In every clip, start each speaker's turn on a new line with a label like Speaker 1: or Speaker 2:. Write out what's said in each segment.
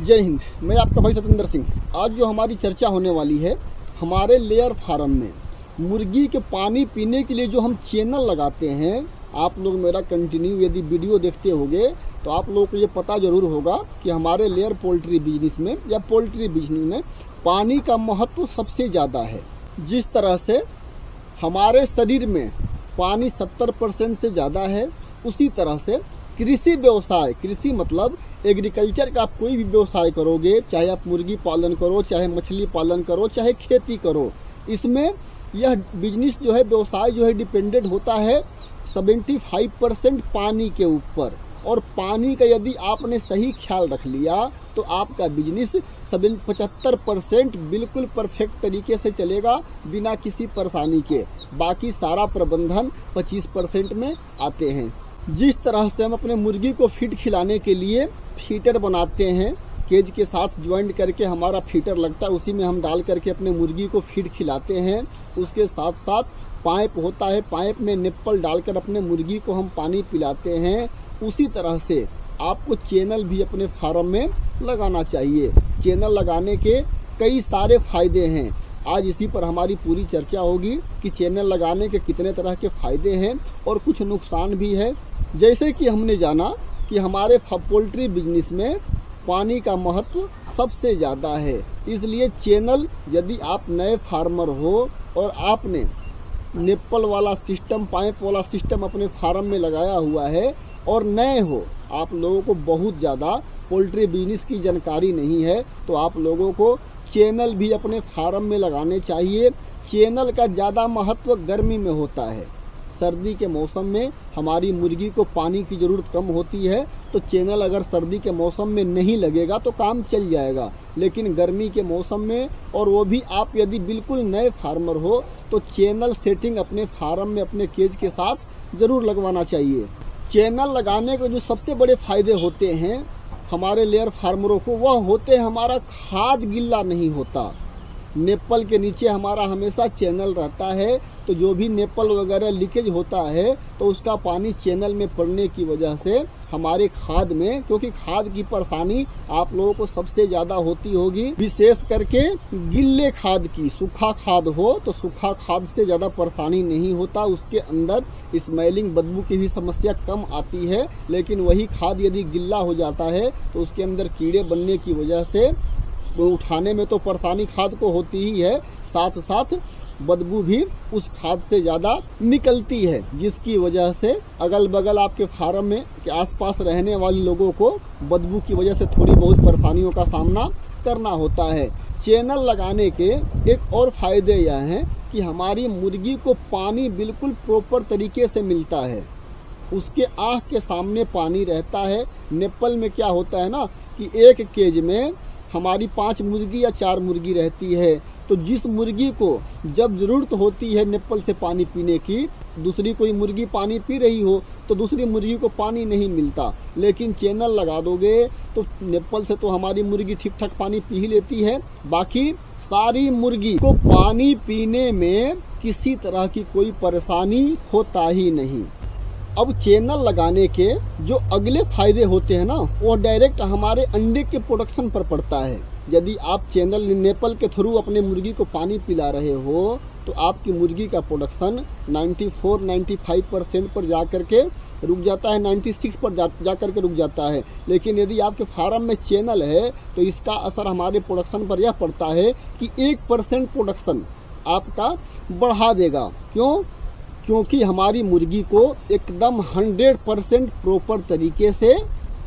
Speaker 1: जय हिंद। मैं आपका भाई सतेंद्र सिंह। आज जो हमारी चर्चा होने वाली है, हमारे लेयर फार्म में मुर्गी के पानी पीने के लिए जो हम चैनल लगाते हैं, आप लोग मेरा कंटिन्यू यदि वीडियो देखते होंगे तो आप लोगों को ये पता जरूर होगा कि हमारे लेयर पोल्ट्री बिजनेस में या पोल्ट्री बिजनेस में पानी का महत्व सबसे ज़्यादा है। जिस तरह से हमारे शरीर में पानी 70% से ज़्यादा है, उसी तरह से कृषि व्यवसाय, कृषि मतलब एग्रीकल्चर का आप कोई भी व्यवसाय करोगे, चाहे आप मुर्गी पालन करो, चाहे मछली पालन करो, चाहे खेती करो, इसमें यह बिजनेस जो है, व्यवसाय जो है, डिपेंडेंट होता है 75% पानी के ऊपर। और पानी का यदि आपने सही ख्याल रख लिया तो आपका बिजनेस 75% बिल्कुल परफेक्ट तरीके से चलेगा, बिना किसी परेशानी के। बाकी सारा प्रबंधन 25% में आते हैं। जिस तरह से हम अपने मुर्गी को फीड खिलाने के लिए फीटर बनाते हैं, केज के साथ ज्वाइंट करके हमारा फीटर लगता है, उसी में हम डाल करके अपने मुर्गी को फीड खिलाते हैं। उसके साथ साथ पाइप होता है, पाइप में निप्पल डालकर अपने मुर्गी को हम पानी पिलाते हैं। उसी तरह से आपको चैनल भी अपने फार्म में लगाना चाहिए। चैनल लगाने के कई सारे फायदे हैं। आज इसी पर हमारी पूरी चर्चा होगी कि चैनल लगाने के कितने तरह के फायदे हैं और कुछ नुकसान भी है। जैसे कि हमने जाना कि हमारे पोल्ट्री बिजनेस में पानी का महत्व सबसे ज़्यादा है, इसलिए चैनल, यदि आप नए फार्मर हो और आपने निप्पल वाला सिस्टम, पाइप वाला सिस्टम अपने फार्म में लगाया हुआ है और नए हो, आप लोगों को बहुत ज़्यादा पोल्ट्री बिजनेस की जानकारी नहीं है, तो आप लोगों को चैनल भी अपने फार्म में लगाने चाहिए। चैनल का ज़्यादा महत्व गर्मी में होता है। सर्दी के मौसम में हमारी मुर्गी को पानी की ज़रूरत कम होती है, तो चैनल अगर सर्दी के मौसम में नहीं लगेगा तो काम चल जाएगा। लेकिन गर्मी के मौसम में, और वो भी आप यदि बिल्कुल नए फार्मर हो, तो चैनल सेटिंग अपने फार्म में अपने केज के साथ ज़रूर लगवाना चाहिए। चैनल लगाने के जो सबसे बड़े फायदे होते हैं हमारे लेयर फार्मरों को, वह होते हैं हमारा खाद गिल्ला नहीं होता। नेप्पल के नीचे हमारा हमेशा चैनल रहता है, तो जो भी नेप्पल वगैरह लीकेज होता है तो उसका पानी चैनल में पड़ने की वजह से हमारे खाद में, क्योंकि खाद की परेशानी आप लोगों को सबसे ज़्यादा होती होगी, विशेष करके गिल्ले खाद की। सूखा खाद हो तो सूखा खाद से ज़्यादा परेशानी नहीं होता, उसके अंदर स्मेलिंग, बदबू की भी समस्या कम आती है। लेकिन वही खाद यदि गिल्ला हो जाता है तो उसके अंदर कीड़े बनने की वजह से वो उठाने में तो परेशानी खाद को होती ही है, साथ साथ बदबू भी उस खाद से ज़्यादा निकलती है, जिसकी वजह से अगल बगल आपके फार्म में के आसपास रहने वाले लोगों को बदबू की वजह से थोड़ी बहुत परेशानियों का सामना करना होता है। चैनल लगाने के एक और फायदे यह हैं कि हमारी मुर्गी को पानी बिल्कुल प्रॉपर तरीके से मिलता है। उसके आँख के सामने पानी रहता है। नेप्पल में क्या होता है ना कि एक केज में हमारी 5 मुर्गी या 4 मुर्गी रहती है, तो जिस मुर्गी को जब ज़रूरत होती है नेप्पल से पानी पीने की, दूसरी कोई मुर्गी पानी पी रही हो तो दूसरी मुर्गी को पानी नहीं मिलता। लेकिन चैनल लगा दोगे तो नेप्पल से तो हमारी मुर्गी ठीक ठाक पानी पी ही लेती है, बाकी सारी मुर्गी को पानी पीने में किसी तरह की कोई परेशानी होता ही नहीं। अब चैनल लगाने के जो अगले फायदे होते हैं ना, वो डायरेक्ट हमारे अंडे के प्रोडक्शन पर पड़ता है। यदि आप चैनल नेप्पल के थ्रू अपने मुर्गी को पानी पिला रहे हो तो आपकी मुर्गी का प्रोडक्शन 94-95% पर जा कर के रुक जाता है, 96 पर जा कर के रुक जाता है। लेकिन यदि आपके फार्म में चैनल है तो इसका असर हमारे प्रोडक्शन पर यह पड़ता है कि 1% प्रोडक्शन आपका बढ़ा देगा। क्योंकि हमारी मुर्गी को एकदम 100% प्रॉपर तरीके से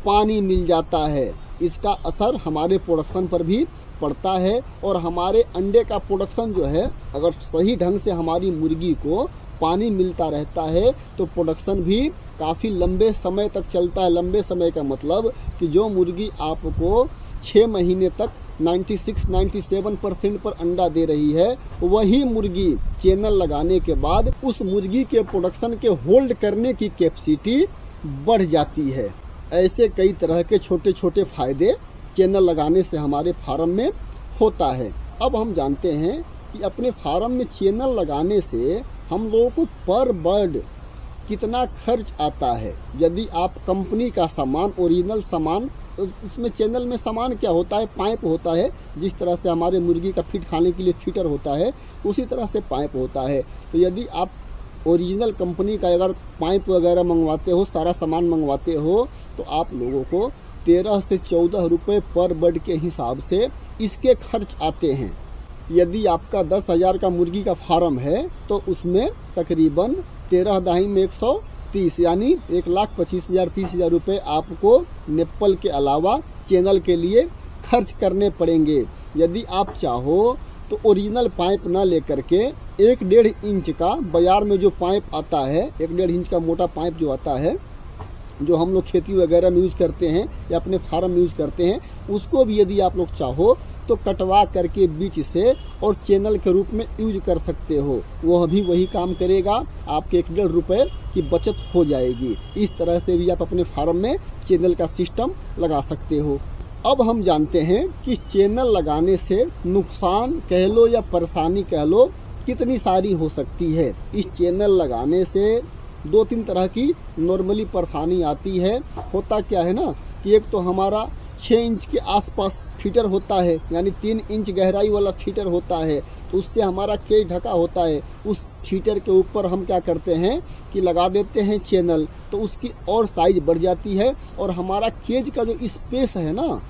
Speaker 1: पानी मिल जाता है। इसका असर हमारे प्रोडक्शन पर भी पड़ता है, और हमारे अंडे का प्रोडक्शन जो है, अगर सही ढंग से हमारी मुर्गी को पानी मिलता रहता है तो प्रोडक्शन भी काफ़ी लंबे समय तक चलता है। लंबे समय का मतलब कि जो मुर्गी आपको 6 महीने तक 96-97% पर अंडा दे रही है, वही मुर्गी चैनल लगाने के बाद उस मुर्गी के प्रोडक्शन के होल्ड करने की कैपेसिटी बढ़ जाती है। ऐसे कई तरह के छोटे छोटे फायदे चैनल लगाने से हमारे फार्म में होता है। अब हम जानते हैं कि अपने फार्म में चैनल लगाने से हम लोगों को पर बर्ड कितना खर्च आता है। यदि आप कंपनी का सामान, ओरिजिनल सामान इसमें चैनल में सामान क्या होता है, पाइप होता है। जिस तरह से हमारे मुर्गी का फीड खाने के लिए फीटर होता है, उसी तरह से पाइप होता है। तो यदि आप ओरिजिनल कंपनी का अगर पाइप वगैरह मंगवाते हो, सारा सामान मंगवाते हो, तो आप लोगों को 13 से 14 रुपये पर बर्ड के हिसाब से इसके खर्च आते हैं। यदि आपका 10,000 का मुर्गी का फार्म है तो उसमें तकरीबन 13 दाही में 130 यानी 1,25,000 30,000 रुपये आपको नेप्पल के अलावा चैनल के लिए खर्च करने पड़ेंगे। यदि आप चाहो तो ओरिजिनल पाइप ना लेकर के 1-1.5 इंच का बाजार में जो पाइप आता है, 1-1.5 इंच का मोटा पाइप जो आता है, जो हम लोग खेती वगैरह में यूज करते हैं या अपने फार्म में यूज करते हैं, उसको भी यदि आप लोग चाहो तो कटवा करके बीच से और चैनल के रूप में यूज कर सकते हो। वह भी वही काम करेगा, आपके 1-1.5 रुपये की बचत हो जाएगी। इस तरह से भी आप अपने फार्म में चैनल का सिस्टम लगा सकते हो। अब हम जानते हैं कि चैनल लगाने से नुकसान कह लो या परेशानी कह लो कितनी सारी हो सकती है। इस चैनल लगाने से 2-3 तरह की नॉर्मली परेशानी आती है। होता क्या है ना कि एक तो हमारा 6 इंच के आसपास फीटर होता है, यानी 3 इंच गहराई वाला फीटर होता है, तो उससे हमारा केज ढका होता है। उस फीटर के ऊपर हम क्या करते हैं कि लगा देते हैं चैनल, तो उसकी और साइज बढ़ जाती है और हमारा केज का जो स्पेस है ना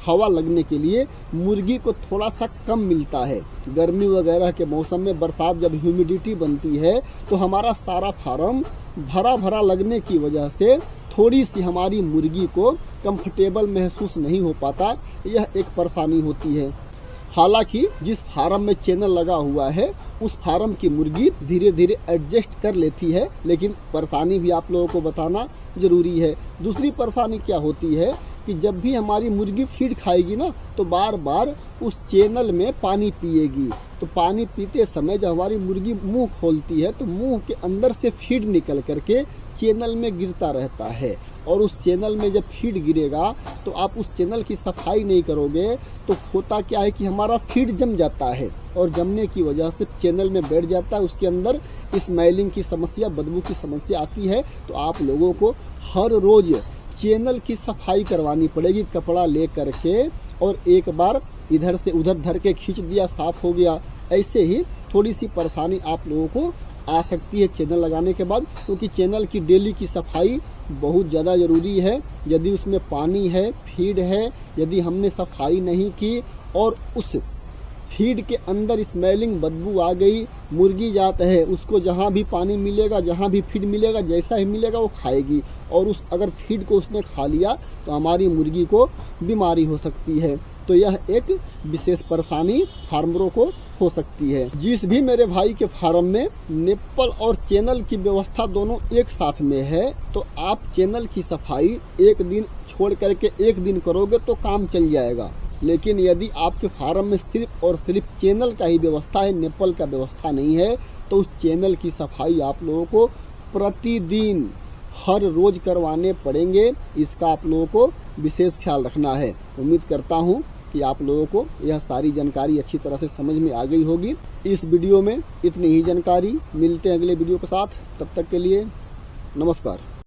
Speaker 1: हवा लगने के लिए मुर्गी को थोड़ा सा कम मिलता है। गर्मी वगैरह के मौसम में, बरसात जब ह्यूमिडिटी बनती है तो हमारा सारा फार्म भरा भरा लगने की वजह से थोड़ी सी हमारी मुर्गी को कंफर्टेबल महसूस नहीं हो पाता। यह एक परेशानी होती है। हालांकि जिस फार्म में चैनल लगा हुआ है उस फार्म की मुर्गी धीरे धीरे एडजस्ट कर लेती है, लेकिन परेशानी भी आप लोगों को बताना जरूरी है। दूसरी परेशानी क्या होती है कि जब भी हमारी मुर्गी फीड खाएगी ना तो बार बार उस चैनल में पानी पिएगी। तो पानी पीते समय जब हमारी मुर्गी मुंह खोलती है तो मुंह के अंदर से फीड निकल करके चैनल में गिरता रहता है, और उस चैनल में जब फीड गिरेगा तो आप उस चैनल की सफाई नहीं करोगे तो होता क्या है कि हमारा फीड जम जाता है, और जमने की वजह से चैनल में बैठ जाता है। उसके अंदर स्मेलिंग की समस्या, बदबू की समस्या आती है। तो आप लोगों को हर रोज चैनल की सफाई करवानी पड़ेगी, कपड़ा ले करके, और एक बार इधर से उधर धर के खींच दिया, साफ हो गया। ऐसे ही थोड़ी सी परेशानी आप लोगों को आ सकती है चैनल लगाने के बाद, क्योंकि चैनल की डेली की सफाई बहुत ज़्यादा ज़रूरी है। यदि उसमें पानी है, फीड है, यदि हमने सफाई नहीं की और उस फीड के अंदर स्मेलिंग बदबू आ गई, मुर्गी जात है, उसको जहाँ भी पानी मिलेगा, जहाँ भी फीड मिलेगा, जैसा ही मिलेगा वो खाएगी, और उस अगर फीड को उसने खा लिया तो हमारी मुर्गी को बीमारी हो सकती है। तो यह एक विशेष परेशानी फार्मरों को हो सकती है। जिस भी मेरे भाई के फार्म में नेप्पल और चैनल की व्यवस्था दोनों एक साथ में है, तो आप चैनल की सफाई एक दिन छोड़ करके एक दिन करोगे तो काम चल जाएगा। लेकिन यदि आपके फार्म में सिर्फ और सिर्फ चैनल का ही व्यवस्था है, नेप्पल का व्यवस्था नहीं है, तो उस चैनल की सफाई आप लोगों को प्रतिदिन हर रोज करवाने पड़ेंगे। इसका आप लोगों को विशेष ख्याल रखना है। उम्मीद करता हूँ कि आप लोगों को यह सारी जानकारी अच्छी तरह से समझ में आ गई होगी। इस वीडियो में इतनी ही जानकारी। मिलते हैं अगले वीडियो के साथ, तब तक के लिए नमस्कार।